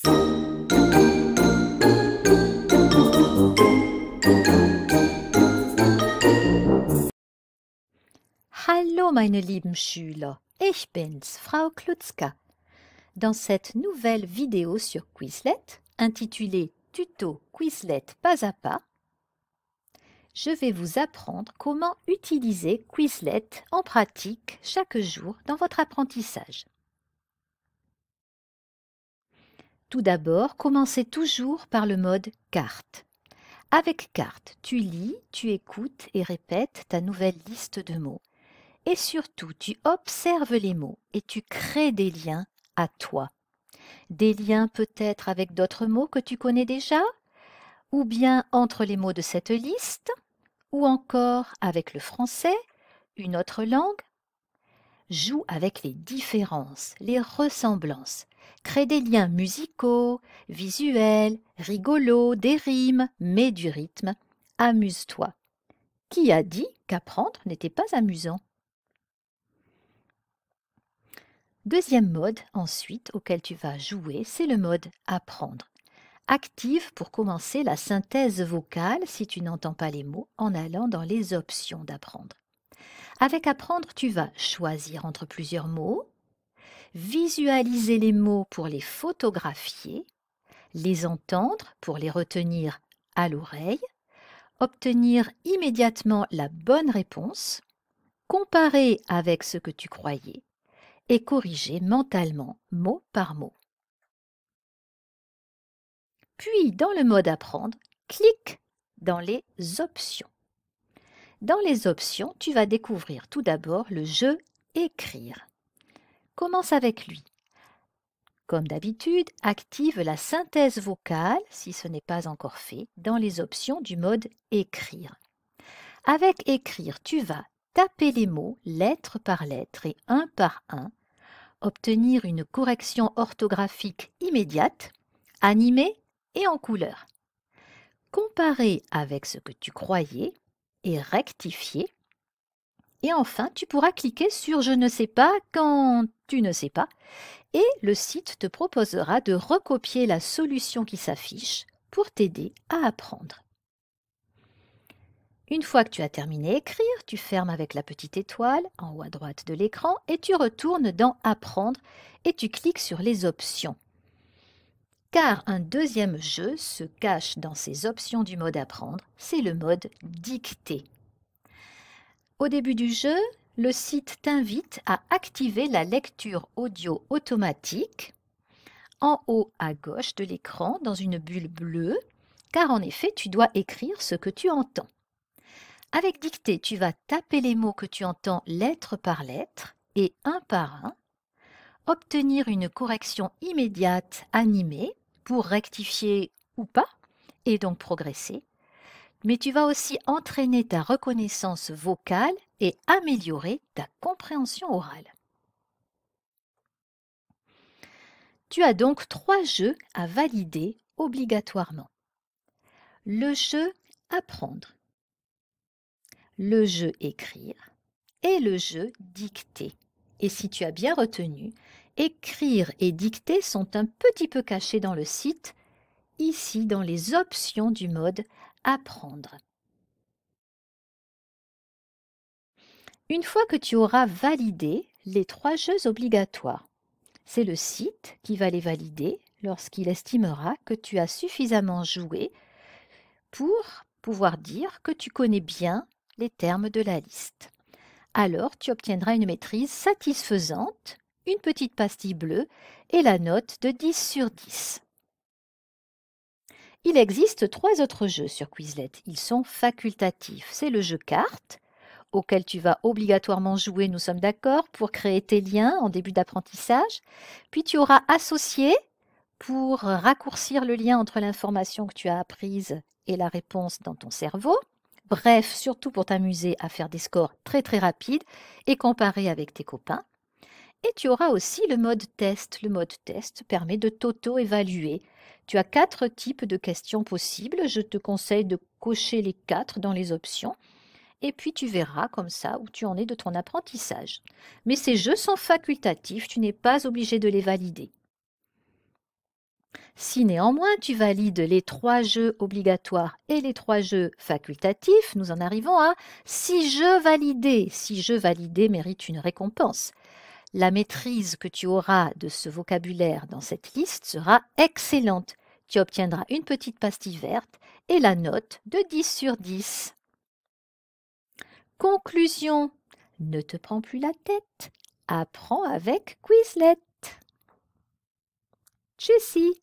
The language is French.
Hallo meine lieben Schüler, ich bin's, Frau Klutzka. Dans cette nouvelle vidéo sur Quizlet, intitulée Tuto Quizlet pas à pas, je vais vous apprendre comment utiliser Quizlet en pratique chaque jour dans votre apprentissage. Tout d'abord, commencez toujours par le mode carte. Avec carte, tu lis, tu écoutes et répètes ta nouvelle liste de mots. Et surtout, tu observes les mots et tu crées des liens à toi. Des liens peut-être avec d'autres mots que tu connais déjà, ou bien entre les mots de cette liste, ou encore avec le français, une autre langue. Joue avec les différences, les ressemblances. Crée des liens musicaux, visuels, rigolos, des rimes, mais du rythme. Amuse-toi. Qui a dit qu'apprendre n'était pas amusant? Deuxième mode, ensuite, auquel tu vas jouer, c'est le mode apprendre. Active pour commencer la synthèse vocale si tu n'entends pas les mots en allant dans les options d'apprendre. Avec apprendre, tu vas choisir entre plusieurs mots, visualiser les mots pour les photographier, les entendre pour les retenir à l'oreille, obtenir immédiatement la bonne réponse, comparer avec ce que tu croyais et corriger mentalement mot par mot. Puis, dans le mode apprendre, clique dans les options. Dans les options, tu vas découvrir tout d'abord le jeu écrire. Commence avec lui. Comme d'habitude, active la synthèse vocale, si ce n'est pas encore fait, dans les options du mode écrire. Avec écrire, tu vas taper les mots lettre par lettre et un par un, obtenir une correction orthographique immédiate, animée et en couleur. Comparer avec ce que tu croyais et rectifier. Et enfin, tu pourras cliquer sur « Je ne sais pas » quand tu ne sais pas et le site te proposera de recopier la solution qui s'affiche pour t'aider à apprendre. Une fois que tu as terminé d'écrire, tu fermes avec la petite étoile en haut à droite de l'écran et tu retournes dans « Apprendre » et tu cliques sur les options. Car un deuxième jeu se cache dans ces options du mode apprendre, c'est le mode dictée. Au début du jeu, le site t'invite à activer la lecture audio automatique en haut à gauche de l'écran dans une bulle bleue, car en effet, tu dois écrire ce que tu entends. Avec dictée, tu vas taper les mots que tu entends lettre par lettre et un par un, obtenir une correction immédiate animée pour rectifier ou pas, et donc progresser. Mais tu vas aussi entraîner ta reconnaissance vocale et améliorer ta compréhension orale. Tu as donc 3 jeux à valider obligatoirement. Le jeu apprendre, le jeu écrire et le jeu dicter. Et si tu as bien retenu, écrire et dicter sont un petit peu cachés dans le site, ici dans les options du mode apprendre. Une fois que tu auras validé les 3 jeux obligatoires, c'est le site qui va les valider lorsqu'il estimera que tu as suffisamment joué pour pouvoir dire que tu connais bien les termes de la liste. Alors, tu obtiendras une maîtrise satisfaisante, une petite pastille bleue et la note de 10 sur 10. Il existe 3 autres jeux sur Quizlet. Ils sont facultatifs. C'est le jeu cartes, auquel tu vas obligatoirement jouer, nous sommes d'accord, pour créer tes liens en début d'apprentissage. Puis tu auras associé pour raccourcir le lien entre l'information que tu as apprise et la réponse dans ton cerveau. Bref, surtout pour t'amuser à faire des scores très très rapides et comparer avec tes copains. Et tu auras aussi le mode test. Le mode test permet de t'auto-évaluer. Tu as 4 types de questions possibles. Je te conseille de cocher les 4 dans les options. Et puis tu verras comme ça où tu en es de ton apprentissage. Mais ces jeux sont facultatifs, tu n'es pas obligé de les valider. Si néanmoins tu valides les 3 jeux obligatoires et les 3 jeux facultatifs, nous en arrivons à 6 jeux validés. 6 jeux validés méritent une récompense. La maîtrise que tu auras de ce vocabulaire dans cette liste sera excellente. Tu obtiendras une petite pastille verte et la note de 10 sur 10. Conclusion. Ne te prends plus la tête. Apprends avec Quizlet. Jessie.